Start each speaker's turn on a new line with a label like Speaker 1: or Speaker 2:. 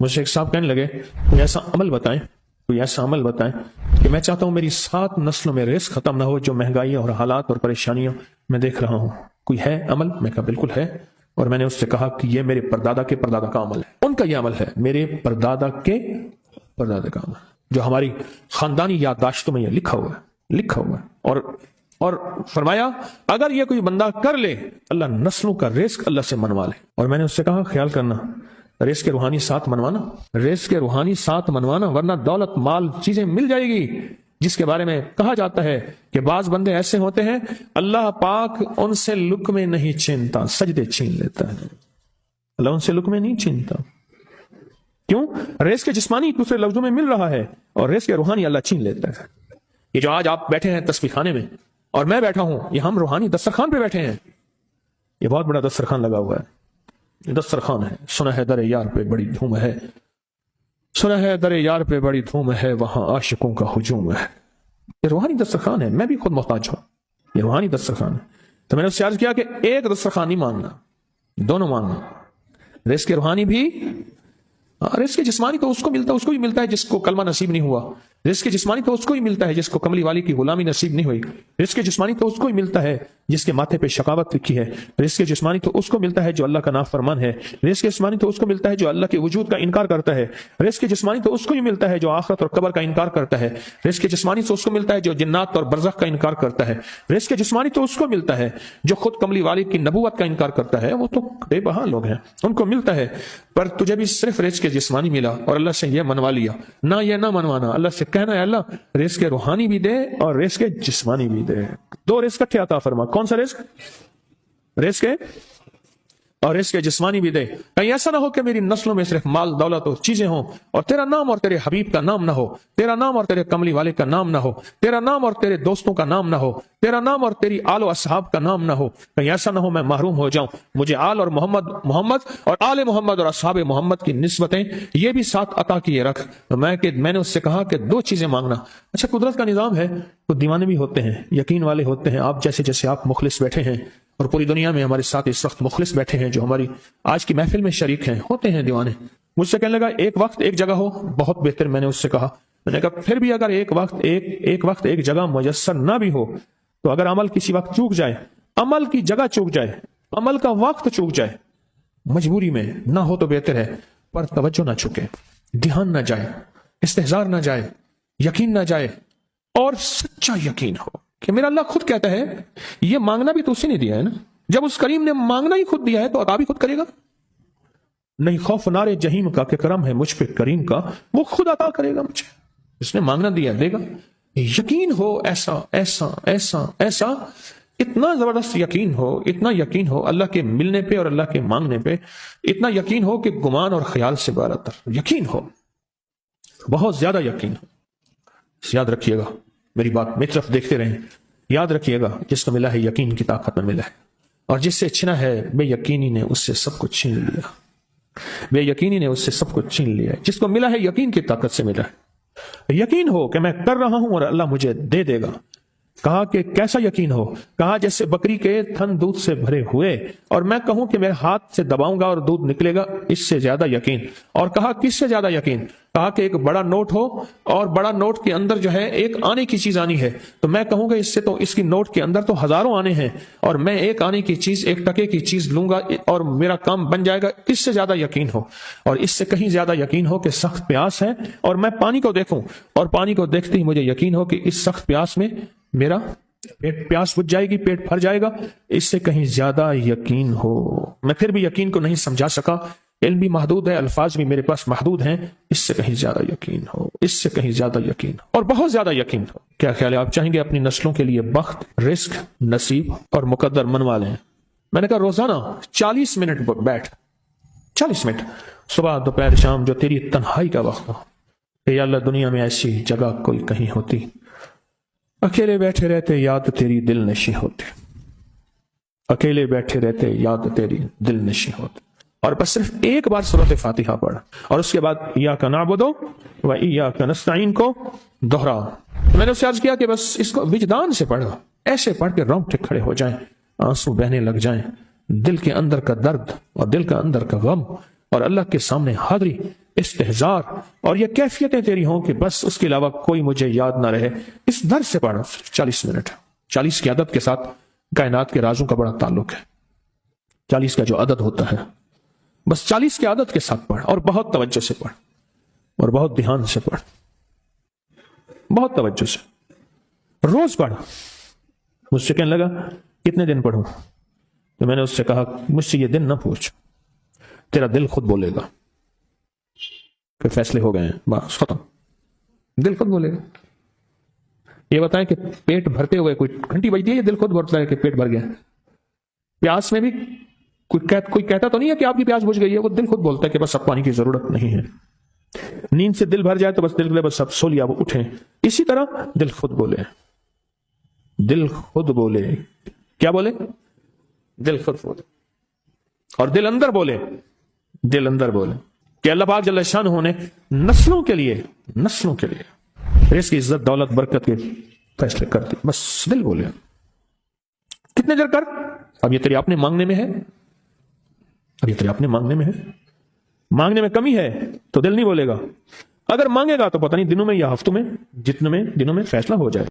Speaker 1: مجھے ایک صاحب کہنے لگے کوئی ایسا عمل بتائیں، کوئی ایسا عمل بتائیں کہ میں چاہتا ہوں میری 7 نسلوں میں رزق ختم نہ ہو، جو مہنگائی اور حالات اور پریشانیوں میں دیکھ رہا ہوں، کوئی ہے عمل؟ میں کہا بالکل ہے، اور میں نے اس سے کہا کہ یہ میرے پردادا کے پردادا کا عمل ہے، ان کا یہ عمل ہے، میرے پردادا کے پردادا کا عمل، جو ہماری خاندانی یادداشتوں میں یہ لکھا ہوا ہے، اور فرمایا اگر یہ کوئی بندہ کر لے اللہ نسلوں کا رزق اللہ سے منوا لے۔ اور میں نے اس سے کہا خیال کرنا، رزق کے روحانی ساتھ منوانا، رزق کے روحانی ساتھ منوانا، ورنہ دولت مال چیزیں مل جائے گی، جس کے بارے میں کہا جاتا ہے کہ بعض بندے ایسے ہوتے ہیں اللہ پاک ان سے لقمے نہیں چھینتا، سجدے چھین لیتا ہے، اللہ ان سے لقمے نہیں چھینتا۔ کیوں؟ رزق جسمانی دوسرے لفظوں میں مل رہا ہے، اور رزق روحانی اللہ چھین لیتا ہے۔ یہ جو آج آپ بیٹھے ہیں تسبیح خانے میں اور میں بیٹھا ہوں، یہ ہم روحانی دسترخوان پہ بیٹھے ہیں، یہ بہت بڑا دسترخوان لگا ہوا ہے، یہ دسترخوان ہے، سنا ہے در یار پہ بڑی دھوم ہے، سنا ہے در یار پہ بڑی دھوم ہے، وہاں عاشقوں کا ہجوم ہے۔ یہ روحانی دسترخوان ہے، میں بھی خود محتاج ہوں، یہ روحانی دسترخوان ہے۔ تو میں نے اس سے عرض کیا کہ ایک دسترخوان نہیں مانگنا، دونوں مانگنا، رزق روحانی بھی، رزق جسمانی تو اس کو بھی ملتا ہے جس کو کلمہ نصیب نہیں ہوا، رزق جسمانی تو اس کو ہی ملتا ہے جس کو کملی والی کی غلامی نصیب نہیں ہوئی، رزق جسمانی تو اس کو ہی ملتا ہے جس کے ماتھے پہ شقاوت لکھی ہے، رزق جسمانی تو اس کو ملتا ہے جو اللہ کا نافرمان ہے، رزق جسمانی تو اس کو ملتا ہے جو اللہ کے وجود کا انکار کرتا ہے، رزق جسمانی تو اس کو ہی ملتا ہے جو آخرت اور قبر کا انکار کرتا ہے، رزق جسمانی تو اس کو ملتا ہے جو جنات اور برزخ کا انکار کرتا ہے، رزق جسمانی تو اس کو ملتا ہے جو خود کملی والی کی نبوت کا انکار کرتا ہے، وہ تو بے بہا لوگ ہیں، ان کو ملتا ہے۔ پر تجھے بھی صرف رزق جسمانی ملا اور اللہ سے یہ منوا لیا، نہ یہ نہ منوانا، اللہ سے کہنا ہے اللہ رزق روحانی بھی دے اور رزق جسمانی بھی دے، 2 رزق اکٹھے عطا فرما۔ کون سا رزق؟ رزق اور رزق جسمانی بھی دے۔ کہیں ایسا نہ ہو کہ میری نسلوں میں صرف مال دولت اور چیزیں ہوں اور تیرا نام اور تیرے حبیب کا نام نہ ہو، تیرا نام اور تیرے کملی والے کا نام نہ ہو، تیرا نام اور تیرے دوستوں کا نام نہ ہو، تیرا نام اور تیری آل و اصحاب کا نام نہ ہو۔ کہیں ایسا نہ ہو میں محروم ہو جاؤں، مجھے آل اور محمد اور آل محمد اور اصحاب محمد کی نسبتیں یہ بھی ساتھ عطا کیے رکھ۔ میں نے اس سے کہا کہ 2 چیزیں مانگنا۔ اچھا قدرت کا نظام ہے، تو دیوانے بھی ہوتے ہیں، یقین والے ہوتے ہیں، آپ جیسے آپ مخلص بیٹھے ہیں اور پوری دنیا میں ہمارے ساتھ اس وقت مخلص بیٹھے ہیں جو ہماری آج کی محفل میں شریک ہیں، ہوتے ہیں دیوانے۔ مجھ سے کہنے لگا ایک وقت ایک جگہ ہو، بہت بہتر۔ میں نے اس سے کہا، میں نے کہا پھر بھی اگر ایک وقت ایک جگہ میسر نہ بھی ہو تو اگر عمل کسی وقت چوک جائے، عمل کی جگہ چوک جائے، عمل کا وقت چوک جائے، مجبوری میں نہ ہو تو بہتر ہے، پر توجہ نہ چکے، دھیان نہ جائے، استحضار نہ جائے، یقین نہ جائے، اور سچا یقین ہو کہ میرا اللہ خود کہتا ہے یہ مانگنا بھی تو اسی نے دیا ہے نا، جب اس کریم نے مانگنا ہی خود دیا ہے تو عطا بھی خود کرے گا۔ نہیں خوف نارے جہیم کا کہ کرم ہے مجھ پہ کریم کا، وہ خود عطا کرے گا مجھے، اس نے مانگنا دیا دے گا۔ یقین ہو ایسا ایسا ایسا ایسا، اتنا زبردست یقین ہو، اتنا یقین ہو اللہ کے ملنے پہ اور اللہ کے مانگنے پہ، اتنا یقین ہو کہ گمان اور خیال سے بالاتر یقین ہو، بہت زیادہ یقین ہو۔ یاد رکھیے گا میری بات، میری طرف دیکھتے رہیں، یاد رکھیے گا جس کو ملا ہے یقین کی طاقت میں ملا ہے، اور جس سے چھنا ہے بے یقینی نے اس سے سب کچھ چھین لیا، بے یقینی نے اس سے سب کچھ چھین لیا۔ جس کو ملا ہے یقین کی طاقت سے ملا ہے، یقین ہو کہ میں کر رہا ہوں اور اللہ مجھے دے دے گا۔ کہا کہ کیسا یقین ہو؟ کہا جیسے بکری کے تھن دودھ سے بھرے ہوئے اور میں کہوں کہ میرے ہاتھ سے دباؤں گا اور دودھ نکلے گا، اس سے زیادہ یقین۔ اور کہا کس سے زیادہ یقین؟ کہا کہ ایک بڑا نوٹ ہو اور بڑا نوٹ کے اندر جو ہے ایک آنے کی چیز آنی ہے، تو میں کہوں گا اس سے تو اس کی نوٹ کے اندر تو ہزاروں آنے ہیں، اور میں ایک آنے کی چیز، ایک ٹکے کی چیز لوں گا اور میرا کام بن جائے گا۔ اس سے زیادہ یقین ہو، اور اس سے کہیں زیادہ یقین ہو کہ سخت پیاس ہے اور میں پانی کو دیکھوں اور پانی کو دیکھتے ہی مجھے یقین ہو کہ اس سخت پیاس میں میرا پیاس بجھ جائے گی، پیٹ بھر جائے گا۔ اس سے کہیں زیادہ یقین ہو۔ میں پھر بھی یقین کو نہیں سمجھا سکا، علم بھی محدود ہے، الفاظ بھی میرے پاس محدود ہیں۔ اس سے کہیں زیادہ یقین ہو، اس سے کہیں زیادہ یقین ہو، اور بہت زیادہ یقین ہو۔ کیا خیال ہے آپ چاہیں گے اپنی نسلوں کے لیے بخت، رزق، نصیب اور مقدر منوا لیں؟ میں نے کہا روزانہ 40 منٹ بیٹھ، 40 منٹ صبح دوپہر شام، جو تیری تنہائی کا وقت ہو، کہ یا اللہ دنیا میں ایسی جگہ کوئی کہیں ہوتی، اکیلے بیٹھے رہتے یاد تیری دل نشی ہوتے، اکیلے بیٹھے رہتے یاد تیری دل نشی ہوتے، اور بس صرف ایک بار سورۃ فاتحہ پڑھ اور اس کے بعد ایاک نعبد و ایاک نستعین کو دہرا۔ میں نے اسے عرض کیا کہ بس اس کو وجدان سے پڑھو، ایسے پڑھ کے رونگٹے کھڑے ہو جائیں، آنسو بہنے لگ جائیں، دل کے اندر کا درد اور دل کا اندر کا غم اور اللہ کے سامنے حاضری استحزار اور یہ کیفیتیں تیری ہوں کہ بس اس کے علاوہ کوئی مجھے یاد نہ رہے، اس در سے پڑھ 40 منٹ۔ 40 کی عدد کے ساتھ کائنات کے رازوں کا بڑا تعلق ہے۔ 40 کا جو عدد ہوتا ہے، بس 40 کی عدد کے ساتھ پڑھ، اور بہت توجہ سے پڑھ، اور بہت دھیان سے پڑھ، بہت توجہ سے روز پڑھ۔ مجھ سے کہنے لگا کتنے دن پڑھوں؟ تو میں نے اس سے کہا مجھ سے یہ دن نہ پوچھ، تیرا دل خود بولے گا کہ فیصلے ہو گئے ہیں، بس ختم، دل خود بولے گا۔ یہ بتائیں کہ پیٹ بھرتے ہوئے کوئی گھنٹی بجتی ہے، یہ دل خود بولتا ہے کہ پیٹ بھر گیا۔ پیاس میں بھی کوئی کہتا تو نہیں ہے کہ آپ کی پیاس بجھ گئی ہے، وہ دل خود بولتا ہے کہ بس اب پانی کی ضرورت نہیں ہے۔ نیند سے دل بھر جائے تو بس دل بس اب سو لیا، وہ اٹھیں۔ اسی طرح دل خود بولے، دل خود بولے، کیا بولے؟ دل خود بولے، اور دل اندر بولے، دل اندر بولے کہ اللہ پاک جل شانہ نے نسلوں کے لیے رزق کی عزت دولت برکت کے فیصلے کر دی، بس دل بولے۔ کتنے دیر کر؟ اب یہ تیرے اپنے مانگنے میں ہے، اب یہ تیرے اپنے مانگنے میں ہے۔ مانگنے میں کمی ہے تو دل نہیں بولے گا، اگر مانگے گا تو پتہ نہیں دنوں میں یا ہفتوں میں، جتنے میں دنوں میں فیصلہ ہو جائے۔